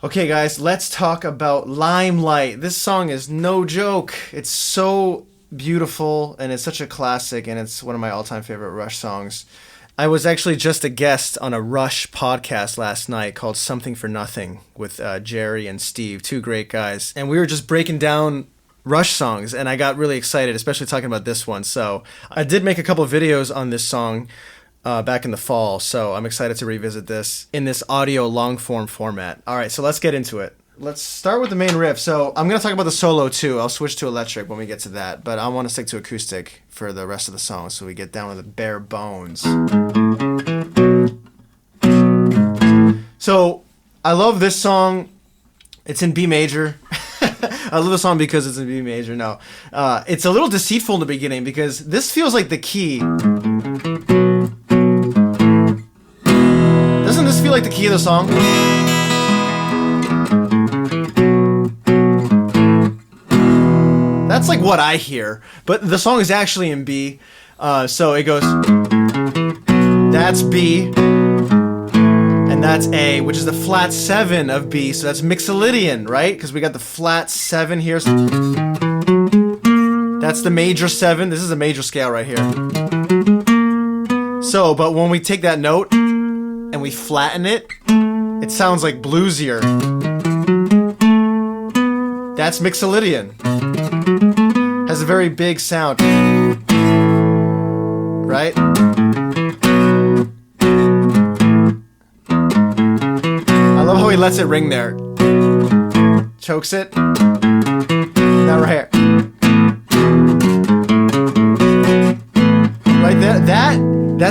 Okay, guys, let's talk about Limelight. This song is no joke. It's so beautiful, and it's such a classic, and it's one of my all-time favorite Rush songs. I was actually just a guest on a Rush podcast last night called Something for Nothing with Jerry and Steve, two great guys. And we were just breaking down Rush songs, and I got really excited, especially talking about this one. So I did make a couple of videos on this song back in the fall, so I'm excited to revisit this in this audio long-form format. All right, so let's get into it. Let's start with the main riff. So I'm going to talk about the solo too. I'll switch to electric when we get to that, but I want to stick to acoustic for the rest of the song so we get down to the bare bones. So I love this song. It's in B major. I love the song because it's in B major. No, it's a little deceitful in the beginning because this feels like the key. Doesn't this feel like the key of the song? That's like what I hear, but the song is actually in B. So it goes, that's B, and that's A, which is the flat 7 of B, so that's Mixolydian, right? Because we got the flat 7 here. That's the major 7. This is a major scale right here. So, but when we take that note and we flatten it, it sounds like bluesier. That's Mixolydian. Has a very big sound. Right? I love how he lets it ring there. Chokes it. Now right here. Right there. That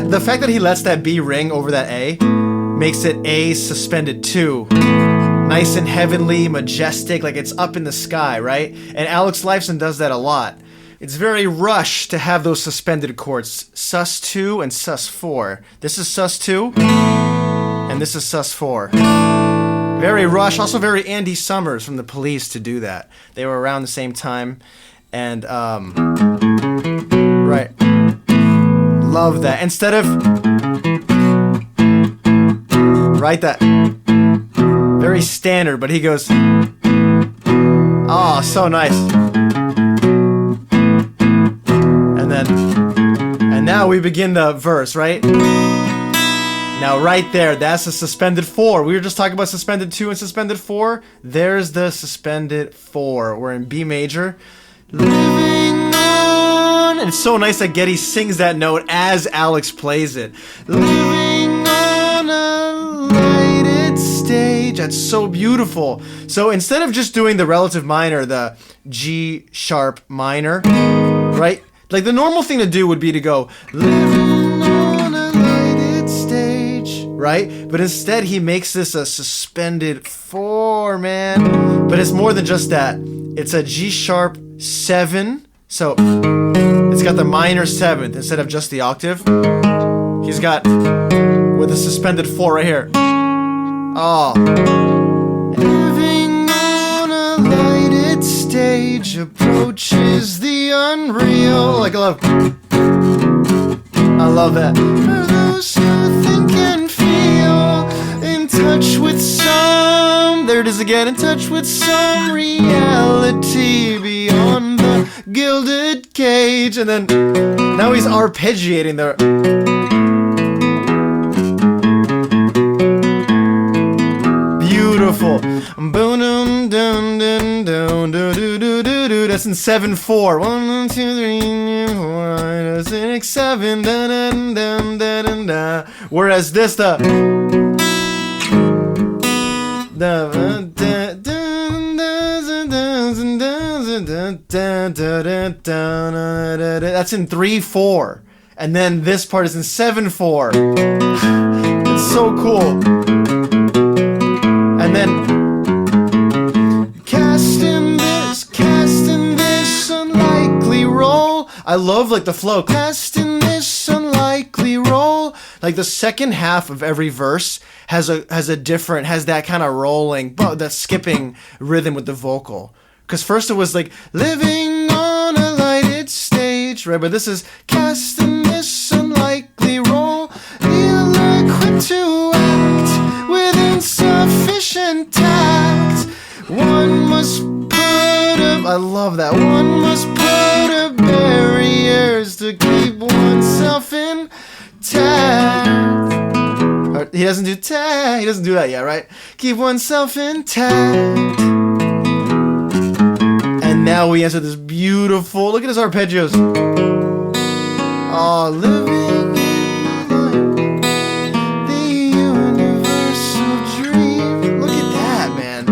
the fact that he lets that B ring over that A makes it A suspended 2. Nice and heavenly, majestic, like it's up in the sky, right? And Alex Lifeson does that a lot. It's very Rush to have those suspended chords, sus2 and sus4. This is sus2, and this is sus4. Very Rush, also very Andy Summers from The Police to do that. They were around the same time, and right. Love that. Instead of right, that very standard, but he goes, oh, so nice. And now we begin the verse, right? Now right there, that's a suspended 4. We were just talking about suspended 2 and suspended 4. There's the suspended 4. We're in B major. Living on. And it's so nice that Geddy sings that note as Alex plays it. Living on a lighted stage. That's so beautiful. So instead of just doing the relative minor, the G sharp minor, right? Like the normal thing to do would be to go living on a lighted stage, right? But instead he makes this a suspended 4, man. But it's more than just that. It's a G sharp 7. So it's got the minor 7th instead of just the octave. He's got with a suspended 4 right here. Oh. Living on a lighted stage approaches the unreal. Like I love that. For those who think and feel in touch with some, there it is again, in touch with some reality beyond the gilded cage. And then now he's arpeggiating the beautiful. That's in 7/4. 1, 2, 3, 4, 6, 7. Whereas this that's in 3/4, and then this part is in 7/4. It's so cool. And then casting this unlikely role. I love like the flow. Casting this unlikely role. Like the second half of every verse has that kind of rolling, that skipping rhythm with the vocal. Because first it was like living on a lighted stage, right? But this is casting this unlikely role, ill-equipped to act with insufficient tact. One must put up, I love that. One must put up barriers to keep oneself intact. He doesn't do he doesn't do that yet, right? Keep oneself intact. And now we enter this beautiful, look at his arpeggios. Oh, living in the universal dream. Look at that, man.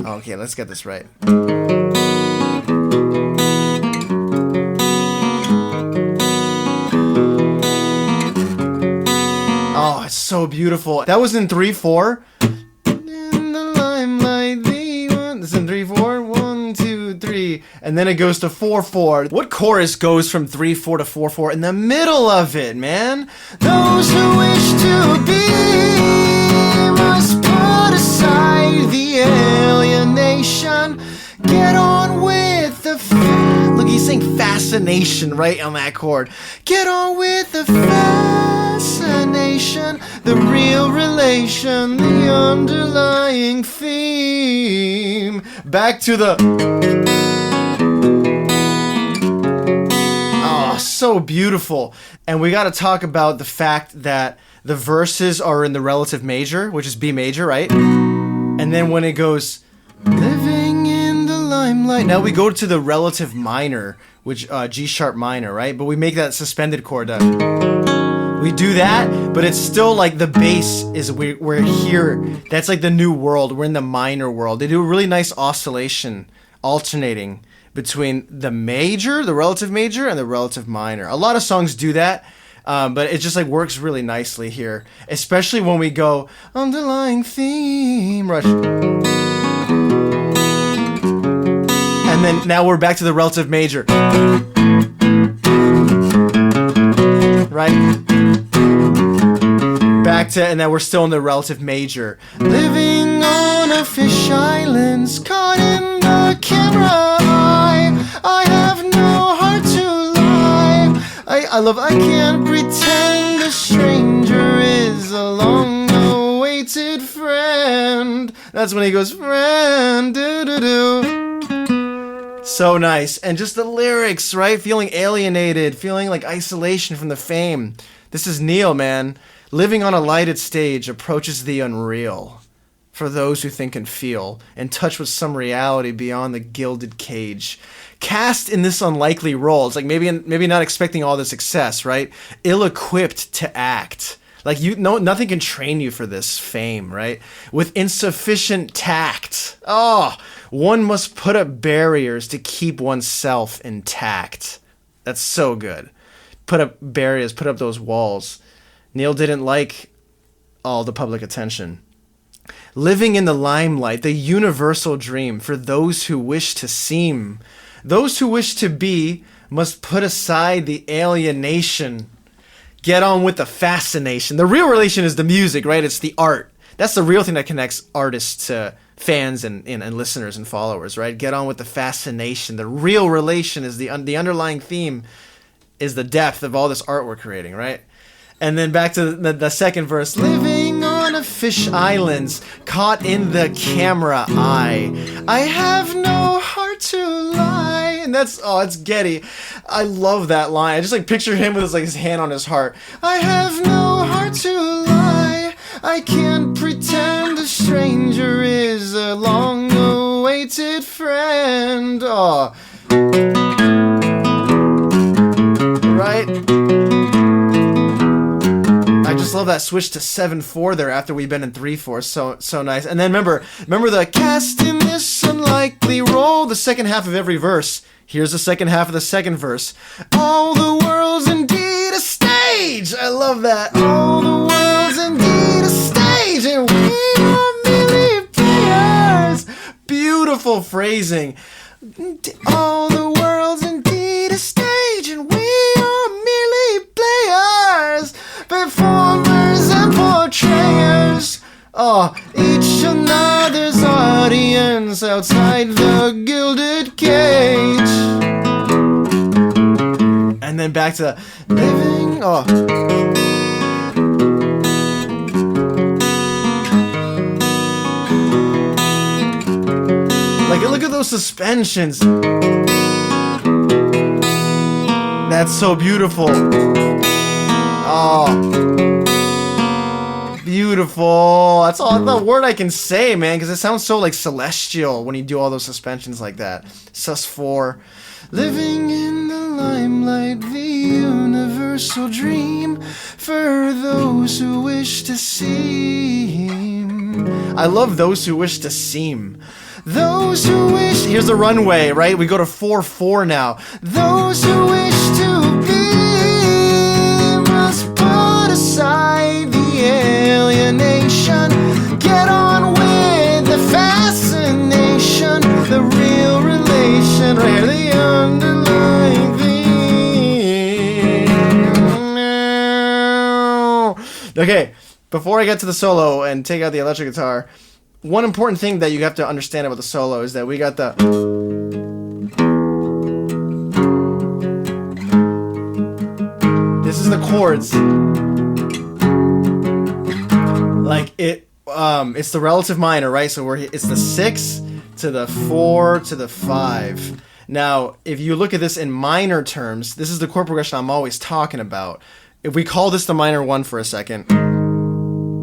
Okay, let's get this right. Oh, it's so beautiful. That was in 3/4. In the limelight, the one. This is in 3/4. 1, 2, 3, and then it goes to 4/4. What chorus goes from 3/4 to 4/4 in the middle of it, man? Those who wish to be must put aside the alienation. Get on with the look, he's saying fascination right on that chord. Get on with the fascination, the real relation, the underlying theme. Back to the oh, so beautiful. And we got to talk about the fact that the verses are in the relative major, which is B major, right? And then when it goes living in the limelight, now we go to the relative minor, which G sharp minor, right? But we make that suspended chord. We do that, but it's still like the bass is we're here. That's like the new world. We're in the minor world. They do a really nice oscillation, alternating between the major, the relative major, and the relative minor. A lot of songs do that, but it just like works really nicely here, especially when we go underlying theme rush. And then now we're back to the relative major. Right? Back to, and then we're still in the relative major. Living on a fish islands, caught in the camera eye. I have no heart to lie. I love, I can't pretend a stranger is a long-awaited friend. That's when he goes, friend, do-do-do. So nice. And just the lyrics, right? Feeling alienated, feeling like isolation from the fame. This is Neil, man. Living on a lighted stage approaches the unreal. For those who think and feel, in touch with some reality beyond the gilded cage. Cast in this unlikely role. It's like maybe not expecting all the success, right? Ill-equipped to act. Like nothing can train you for this fame, right? With insufficient tact. Oh, one must put up barriers to keep oneself intact. That's so good. Put up barriers, put up those walls. Neil didn't like all the public attention. Living in the limelight, the universal dream for those who wish to seem. Those who wish to be must put aside the alienation. Get on with the fascination. The real relation is the music, right? It's the art. That's the real thing that connects artists to fans and listeners and followers, right? Get on with the fascination. The real relation is the underlying theme is the depth of all this art we're creating, right? And then back to the second verse. Living on a fish islands, caught in the camera eye. I have no heart to lie. And that's, oh, it's Getty. I love that line. I just like picture him with his hand on his heart. I have no heart to lie. I can't pretend a stranger is a long-awaited friend. Oh. Right? I just love that switch to 7/4 there after we've been in 3/4. So nice. And then remember the cast in this unlikely role. The second half of every verse. Here's the second half of the second verse. All the world's indeed a stage. I love that. All the world's indeed a stage, and we are merely players. Beautiful phrasing. All the world's indeed a stage, and we are merely players, performers and portrayers. Oh, each another's audience outside the gilded cage. And then back to living. Oh. suspensions. That's so beautiful. Oh, beautiful. That's all the word I can say, man, because it sounds so like celestial when you do all those suspensions like that. sus4. Living in the limelight, the universal dream for those who wish to seem. I love those who wish to seem. Those who wish. Here's the runway, right? We go to 4/4 now. Those who wish to be must put aside the alienation. Get on with the fascination, the real relation, right? The underlying theme. Okay, before I get to the solo and take out the electric guitar, one important thing that you have to understand about the solo is that we got the... This is the chords. Like it's the relative minor, right? So it's the 6 to the 4 to the 5. Now, if you look at this in minor terms, this is the chord progression I'm always talking about. If we call this the minor 1 for a second,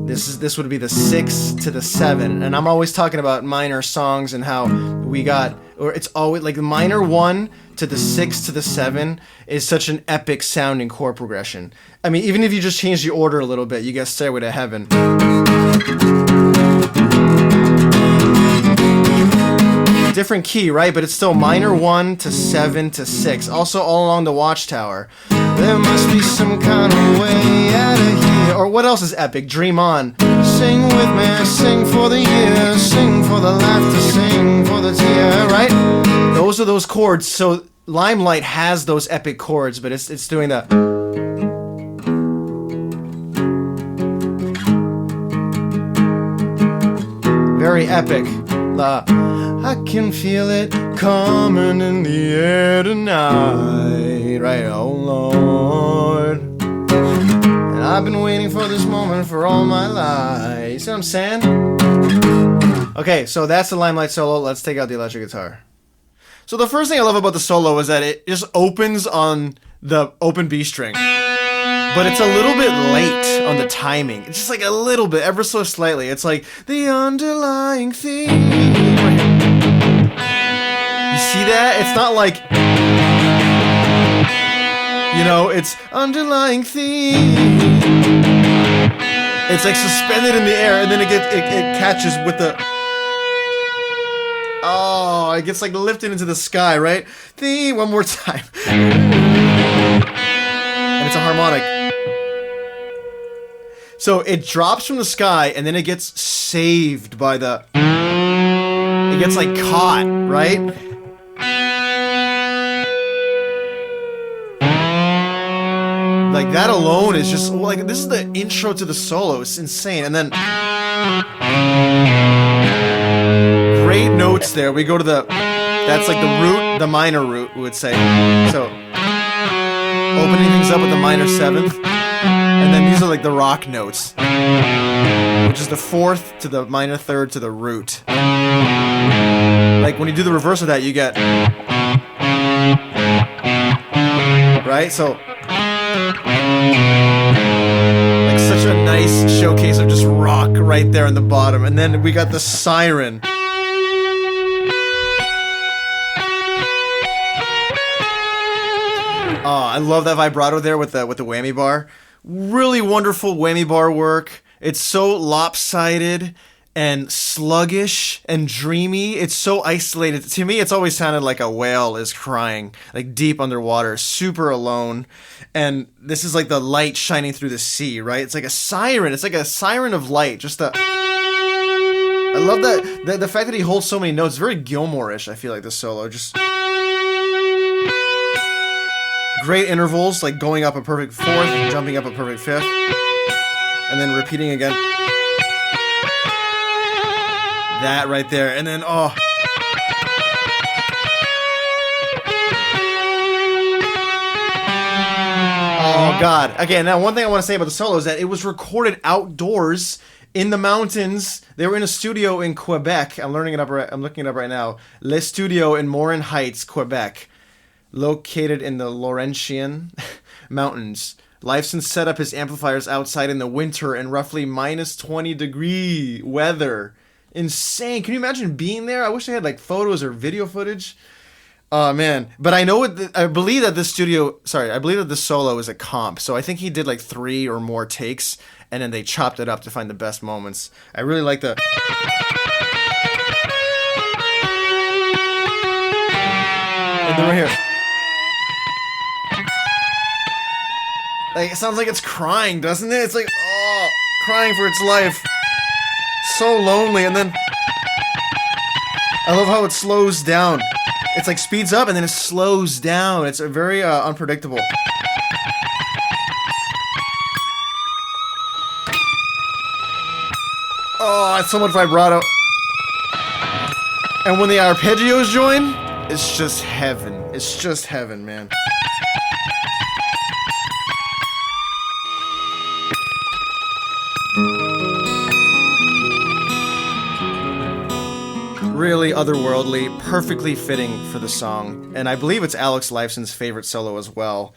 this would be the 6 to the 7, and I'm always talking about minor songs and how we got, or it's always like the minor 1 to the 6 to the 7 is such an epic sounding chord progression. I mean, even if you just change the order a little bit, you get Stairway to Heaven. Different key, right? But it's still minor 1 to 7 to 6. Also all along the Watchtower. There must be some kind of way out of here. Or what else is epic? Dream On. Sing with me, sing for the years, sing for the laughter, sing for the tear, right? Those are those chords. So Limelight has those epic chords, but it's doing that. Very epic. I can feel it coming in the air tonight, right? Oh Lord, and I've been waiting for this moment for all my life. You see what I'm saying? Okay, so that's the Limelight solo. Let's take out the electric guitar. So the first thing I love about the solo is that it just opens on the open B string, but it's a little bit late on the timing. It's just like a little bit, ever so slightly. It's like the underlying theme. You see that? It's not like, you know, it's underlying theme. It's like suspended in the air, and then it catches with the... Oh, it gets like lifted into the sky, right? Theme, one more time. And it's a harmonic. So it drops from the sky, and then it gets saved by the... It gets like caught, right? Like that alone is just like, this is the intro to the solo. It's insane. And then great notes there. We go to the, that's like the root, the minor root, we would say. So opening things up with the minor 7th, and then these are like the rock notes, which is the 4th to the minor 3rd to the root. Like when you do the reverse of that, you get, right? So like such a nice showcase of just rock right there in the bottom. And then we got the siren. Oh, I love that vibrato there with the whammy bar. Really wonderful whammy bar work. It's so lopsided and sluggish and dreamy. It's so isolated. To me, it's always sounded like a whale is crying, like deep underwater, super alone. And this is like the light shining through the sea, right? It's like a siren. It's like a siren of light. Just a... I love that the fact that he holds so many notes. Very Gilmore-ish, I feel like, this solo. Just great intervals, like going up a perfect 4th, jumping up a perfect 5th, and then repeating again. That right there, and then oh god. Okay, now one thing I want to say about the solo is that it was recorded outdoors in the mountains. They were in a studio in Quebec. I'm looking it up right now. Le Studio in Morin Heights, Quebec, located in the Laurentian Mountains. Lifeson set up his amplifiers outside in the winter in roughly minus 20-degree weather. Insane. Can you imagine being there? I wish I had like photos or video footage. Oh man. But I believe that this solo is a comp. So I think he did like 3 or more takes and then they chopped it up to find the best moments. I really like the... And then right here. Like, it sounds like it's crying, doesn't it? It's like, oh, crying for its life. So lonely, and then... I love how it slows down. It's like speeds up, and then it slows down. It's very unpredictable. Oh, it's so much vibrato. And when the arpeggios join, it's just heaven. It's just heaven, man. Really otherworldly, perfectly fitting for the song, and I believe it's Alex Lifeson's favorite solo as well.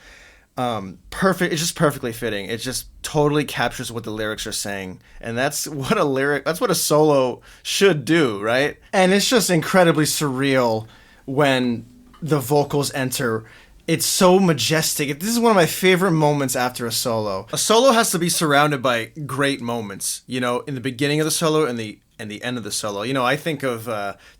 Perfect. It's just perfectly fitting. It just totally captures what the lyrics are saying, and that's what a solo should do, right? And it's just incredibly surreal when the vocals enter. It's so majestic. This is one of my favorite moments after a solo. A solo has to be surrounded by great moments, you know, in the beginning of the solo and the end of the solo. You know, I think of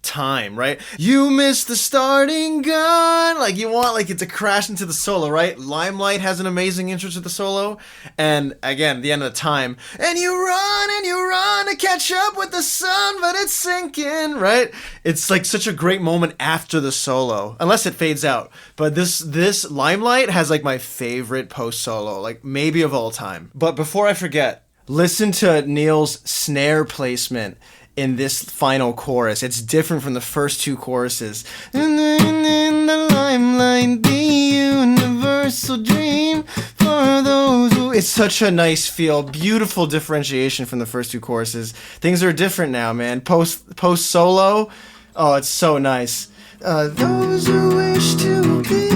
Time, right? You missed the starting gun. Like, you want like it to crash into the solo, right? Limelight has an amazing intro to the solo. And again, the end of the Time. And you run to catch up with the sun, but it's sinking, right? It's like such a great moment after the solo, unless it fades out. But this Limelight has like my favorite post solo, like maybe of all time. But before I forget, listen to Neil's snare placement in this final chorus. It's different from the first 2 choruses. In the limelight, the universal dream for those who... It's such a nice feel. Beautiful differentiation from the first 2 choruses. Things are different now, man. Post solo. Oh, it's so nice. Those who wish to be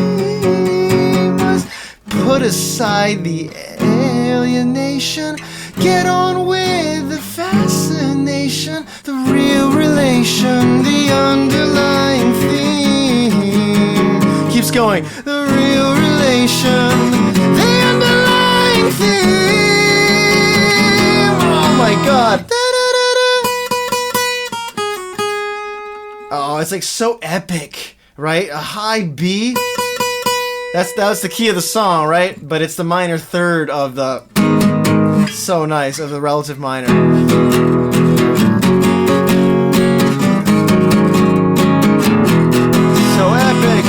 must put aside the alienation. Get on with the fascination, the real relation, the underlying theme. Keeps going. The real relation, the underlying theme. Oh my god. Oh, it's like so epic, right? A high B. That was the key of the song, right? But it's the minor third of the... So nice, of the relative minor. So epic.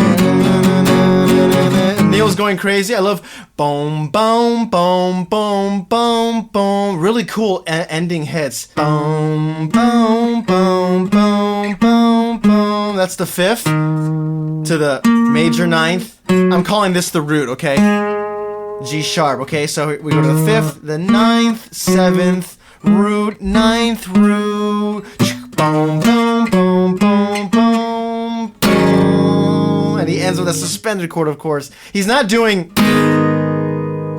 Neil's going crazy. I love boom, boom, boom, boom, boom, boom. Really cool ending hits. Boom, boom, boom, boom, boom, boom. That's the 5th to the major 9th. I'm calling this the root, okay? G sharp, okay? So we go to the 5th, the 9th, 7th, root, 9th, root. Boom, boom, boom, boom, boom, boom. And he ends with a suspended chord, of course. He's not doing,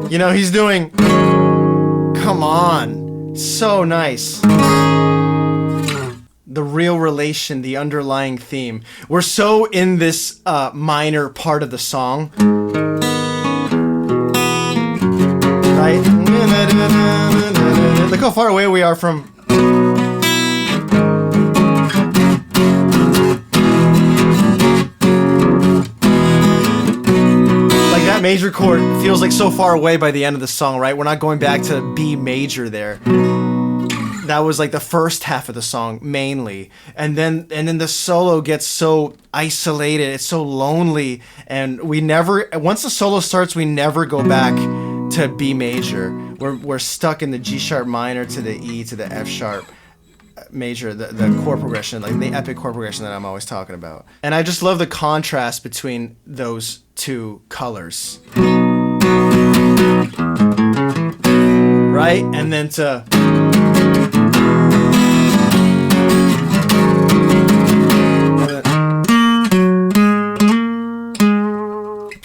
he's doing, come on. So nice. The real relation, the underlying theme. We're so in this minor part of the song. Right? Look how far away we are from... Like, that major chord feels like so far away by the end of the song, right? We're not going back to B major there. That was like the first half of the song mainly, and then the solo gets so isolated, it's so lonely, and once the solo starts, we never go back to B major. We're stuck in the G sharp minor to the E to the F sharp major, the chord progression, like the epic chord progression that I'm always talking about. And I just love the contrast between those 2 colors, right? And then to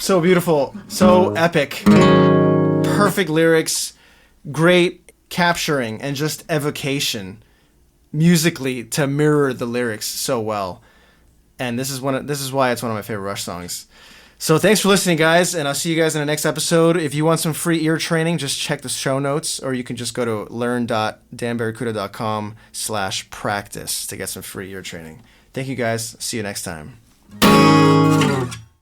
So beautiful, so epic, perfect lyrics, great capturing and just evocation musically to mirror the lyrics so well. And this is why it's one of my favorite Rush songs. So thanks for listening, guys, and I'll see you guys in the next episode. If you want some free ear training, just check the show notes, or you can just go to learn.danbarracuda.com/practice to get some free ear training. Thank you, guys. See you next time.